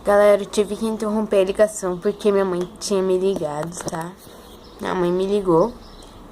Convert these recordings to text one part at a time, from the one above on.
Galera, eu tive que interromper a ligação porque minha mãe tinha me ligado, tá? Minha mãe me ligou.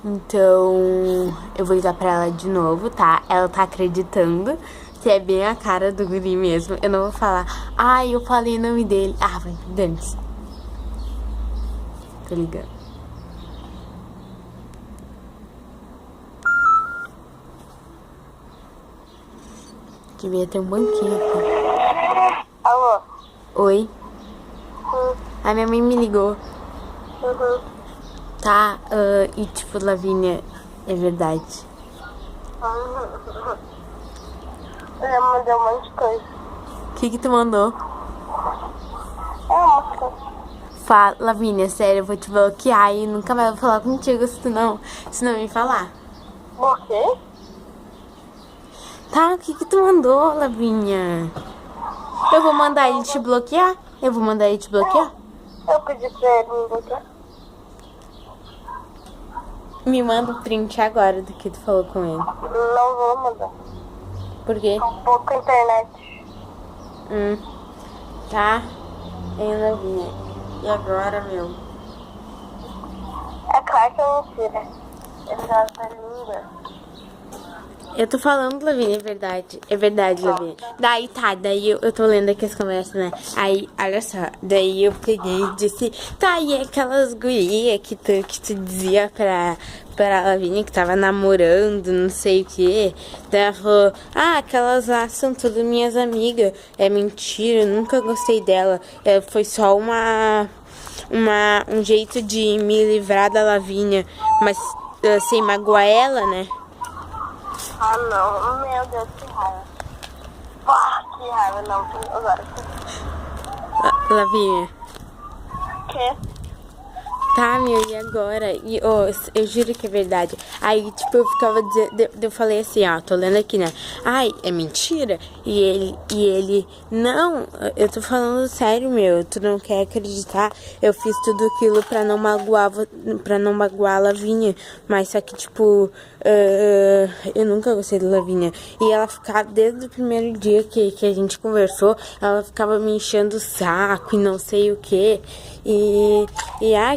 Então, eu vou ligar pra ela de novo, tá? Ela tá acreditando que é bem a cara do guri mesmo. Eu não vou falar, ai, eu falei o nome dele. Ah, vai, dane-se. Tô ligando. Devia ter um banquinho aqui. Alô? Oi? A minha mãe me ligou. Tá, e tipo, Lavínia, é verdade. Eu já mandei um monte de coisa. O que tu mandou? É uma coisa. Fala, Lavínia, sério, eu vou te bloquear e nunca mais vou falar contigo se não me falar. Por quê? Tá, o que tu mandou, Lavínia? Eu vou mandar ele te bloquear? Eu vou mandar ele te bloquear? Eu pedi pra ele me bloquear. Me manda o print agora do que tu falou com ele. Não vou mandar. Por quê? Tô um pouco na internet. Tá? Hein, Lavínia? E agora, meu? É claro que é mentira. Ele já tá linda. Eu tô falando, Lavínia, é verdade. É verdade, Lavínia. Daí tá, daí eu tô lendo aqui as conversas, né? Aí, olha só, daí eu peguei e disse, tá, e aquelas gurias que tu dizia pra Lavínia que tava namorando, não sei o que. Daí ela falou, aquelas lá são todas minhas amigas. É mentira, eu nunca gostei dela. Foi só um jeito de me livrar da Lavínia, mas sem magoar ela, né? Ah, não. Meu Deus, que raiva. Que raiva, não. Agora. Lavínia. Que? Tá, meu, e agora? E, eu juro que é verdade. Aí, tipo, eu ficava dizendo, eu falei assim, tô lendo aqui, né? Ai, é mentira? E ele, não, eu tô falando sério, meu, tu não quer acreditar? Eu fiz tudo aquilo pra não magoar a Lavínia, mas só que, tipo, eu nunca gostei da Lavínia. E ela ficava, desde o primeiro dia que a gente conversou, ela ficava me enchendo o saco e não sei o que.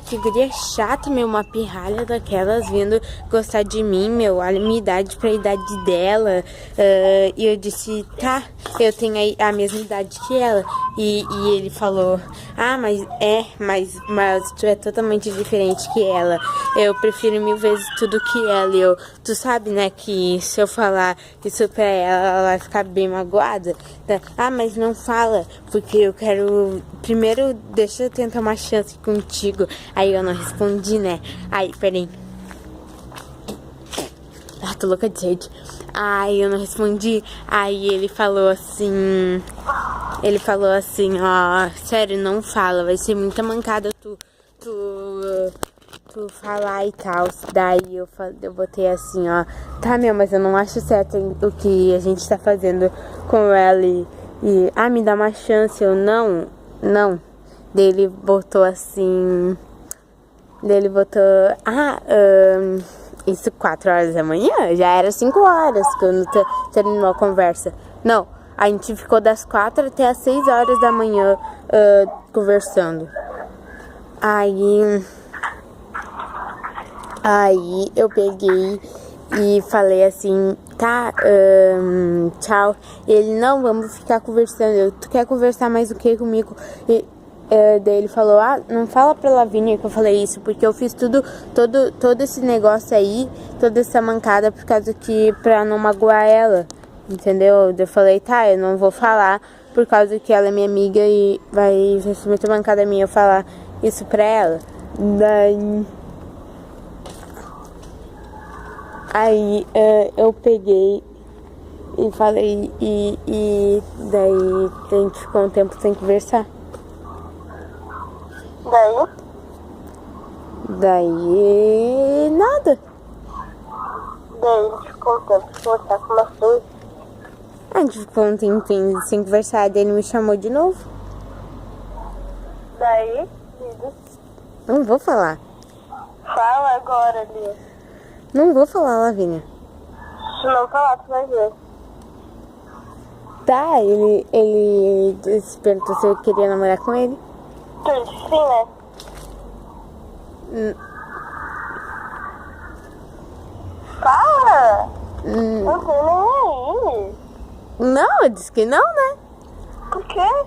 Que guria chata, meu, uma pirralha daquelas vindo gostar de mim, meu, a minha idade pra idade dela. E eu disse, tá, eu tenho a mesma idade que ela. E ele falou, mas tu é totalmente diferente que ela. Eu prefiro 1000 vezes tudo que ela. E tu sabe, né, que se eu falar isso pra ela vai ficar bem magoada. Mas não fala, porque eu quero... Primeiro, deixa eu tentar uma chance contigo. Aí eu não respondi, né? Aí, peraí. Tô louca de sede. Aí eu não respondi. Aí ele falou assim... sério, não fala. Vai ser muita mancada tu falar e tal. Daí eu botei assim, tá, meu, mas eu não acho certo o que a gente tá fazendo com ela me dá uma chance. Eu não. Daí ele botou assim... isso 4 horas da manhã? Já era 5 horas quando terminou a conversa. Não, a gente ficou das 4 até as 6 horas da manhã conversando. Aí eu peguei e falei assim, tá, tchau. Ele, não, vamos ficar conversando. Tu quer conversar mais o que comigo? Daí ele falou, não fala pra Lavínia que eu falei isso, porque eu fiz todo esse negócio aí, toda essa mancada pra não magoar ela, entendeu? Eu falei, tá, eu não vou falar por causa que ela é minha amiga e vai ser muita mancada minha eu falar isso pra ela. Aí eu peguei e falei, e daí a gente ficou um tempo sem conversar. Daí nada. Daí a gente ficou um tempo sem conversar com você. A gente ficou um tempinho sem conversar, daí ele me chamou de novo. Daí, não vou falar. Fala agora, Lia. Não vou falar, Lavínia. Se não falar, tu vai ver. Tá, ele perguntou se eu queria namorar com ele. Tu disse sim, né? Fala! Não tô nem aí. Não, eu disse que não, né? Por quê?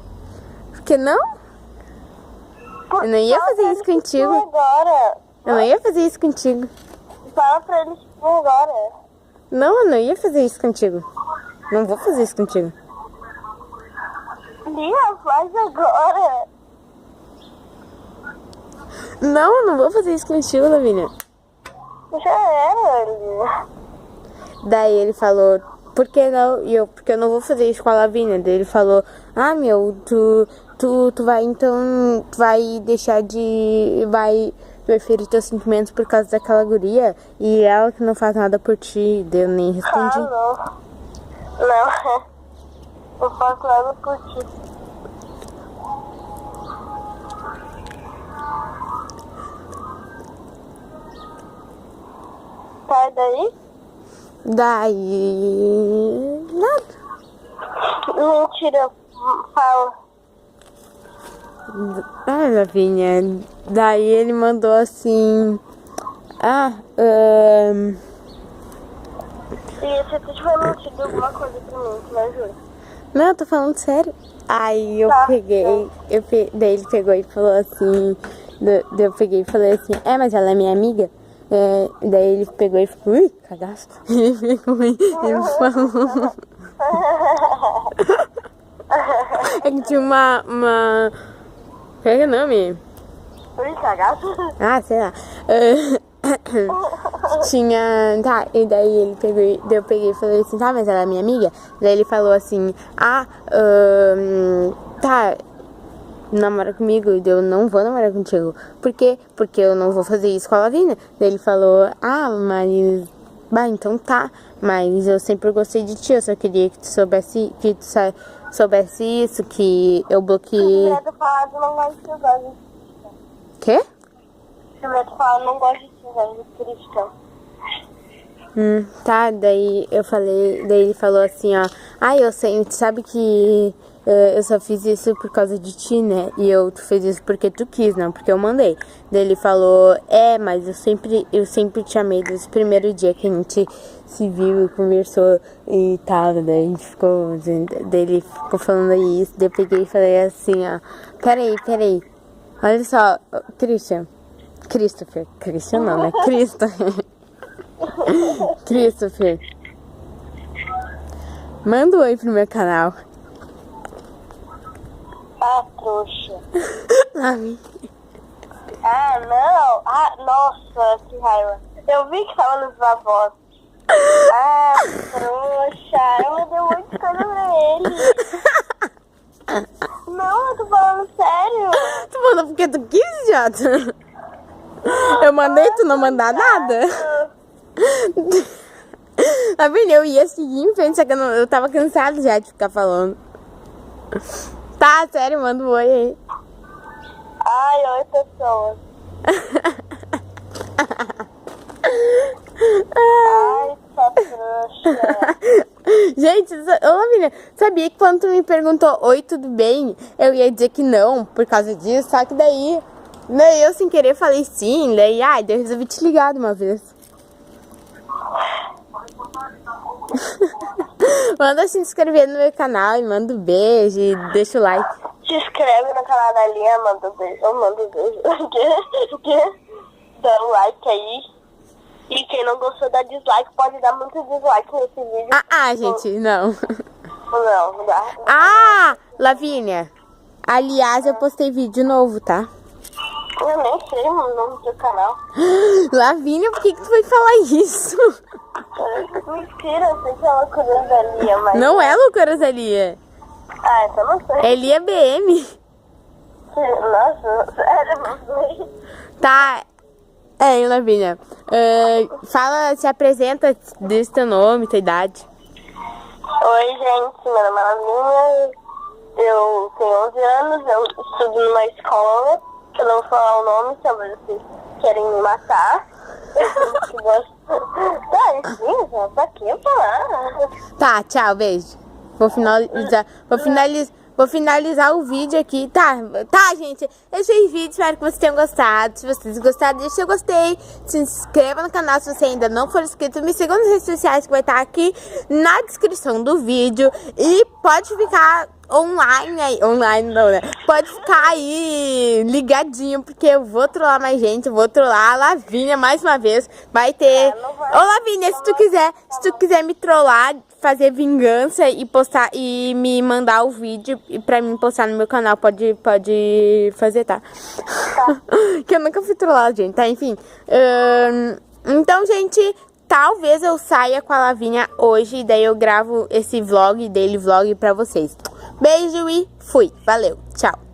Porque não? Eu não ia fazer isso contigo. Agora. Eu não ia fazer isso contigo. Fala pra eles agora. Não, eu não ia fazer isso contigo. Não vou fazer isso contigo. Lia, faz agora. Não, eu não vou fazer isso contigo, Lavínia. Já era, Lia. Daí ele falou, por que não? E eu, porque eu não vou fazer isso com a Lavínia. Daí ele falou, ah, meu, tu vai então, tu vai deixar de, vai ferir teus sentimentos por causa daquela guria e ela que não faz nada por ti. Daí eu nem respondi. Ah, não. Não faço nada por ti. Sai daí? Daí... nada. Mentira, fala. Ai, Lavínia. Daí ele mandou assim... E se tu tiver mentido alguma coisa pra mim, tu me ajuda? Não, eu tô falando sério. Aí eu Tá, peguei... Daí ele pegou e falou assim... Daí eu peguei e falei assim... mas ela é minha amiga? Daí ele pegou e falou... Ui, cagaço. Ele pegou e ele falou... É que tinha uma... Qual é o nome? Ui, cagaço? Ah, sei lá. Tinha... Tá, e daí ele pegou... Daí eu peguei e falei assim... Tá, mas ela é minha amiga? Daí ele falou assim... Tá... Namora comigo, eu não vou namorar contigo. Por quê? Porque eu não vou fazer isso com a Lavínia. Daí ele falou, mas... Bah, então tá. Mas eu sempre gostei de ti, eu só queria que tu soubesse isso, que eu bloqueei... Se tu falar, tu não gosta de ser Quê? se tu falar, não gosta de ser cristão. Tá, daí eu falei, daí ele falou assim, ó, eu sei, tu sabe que eu só fiz isso por causa de ti, né? E tu fez isso porque tu quis, não porque eu mandei. Daí ele falou, mas eu sempre te amei desde o primeiro dia que a gente se viu e conversou e tal. Daí a gente ficou, daí ele ficou falando isso, daí eu peguei e falei assim, ó, peraí, olha só, Christian não, né? Christopher, manda um oi pro meu canal. Trouxa. Ai. Não. Nossa, que raiva. Eu vi que tava nos avós. Trouxa. Eu mandei muita coisa pra ele. Não, eu tô falando sério. Tu mandou porque tu quis, idiota? Eu mandei tu não mandar nada. Tá vendo? Eu ia seguir em frente, só que eu tava cansada já de ficar falando. Tá, sério, manda um oi aí. Oi, pessoas. Sua trouxa. Gente, ô Lavínia, sabia que quando tu me perguntou oi, tudo bem? Eu ia dizer que não, por causa disso, só que daí eu sem querer falei sim, daí eu resolvi te ligar de uma vez. Manda se inscrever no meu canal e manda um beijo e deixa o like. Se inscreve no canal da Lia, manda um beijo. Eu mando um beijo. Dá um like aí. E quem não gostou, dá dislike. Pode dar muito dislike nesse vídeo. Gente, não. Não dá. Lavínia. Aliás, eu postei vídeo novo, tá? Eu nem sei o nome do canal. Lavínia, por que tu foi falar isso? Mentira, eu sei que é loucura da Lia, mas... Não é loucura da Lia. Então não sei. É Lia BM. Nossa, sério, não sei. Tá. Lavínia. Fala, se apresenta, diz teu nome, tua idade. Oi, gente, meu nome é Lavínia. Eu tenho 11 anos, eu estudo numa escola. Eu não vou falar o nome, talvez vocês querem me matar. Tá, enfim, pra que falar? Tá, tchau, beijo. Vou finalizar o vídeo aqui, tá, gente? Esse é o vídeo, espero que vocês tenham gostado. Se vocês gostaram, deixa seu gostei. Se inscreva no canal se você ainda não for inscrito. Me sigam nas redes sociais que vai estar aqui na descrição do vídeo. E pode ficar online aí. Online não, né? Pode ficar aí ligadinho, porque eu vou trollar mais gente. Eu vou trollar a Lavínia mais uma vez. Vai ter... Ô, Lavínia, se tu quiser me trollar, fazer vingança e postar e me mandar o vídeo e pra mim postar no meu canal, pode fazer, tá? Que eu nunca fui trollar, gente, tá? Enfim. Então, gente, talvez eu saia com a Lavínia hoje e daí eu gravo esse vlog, daily vlog pra vocês. Beijo e fui. Valeu. Tchau.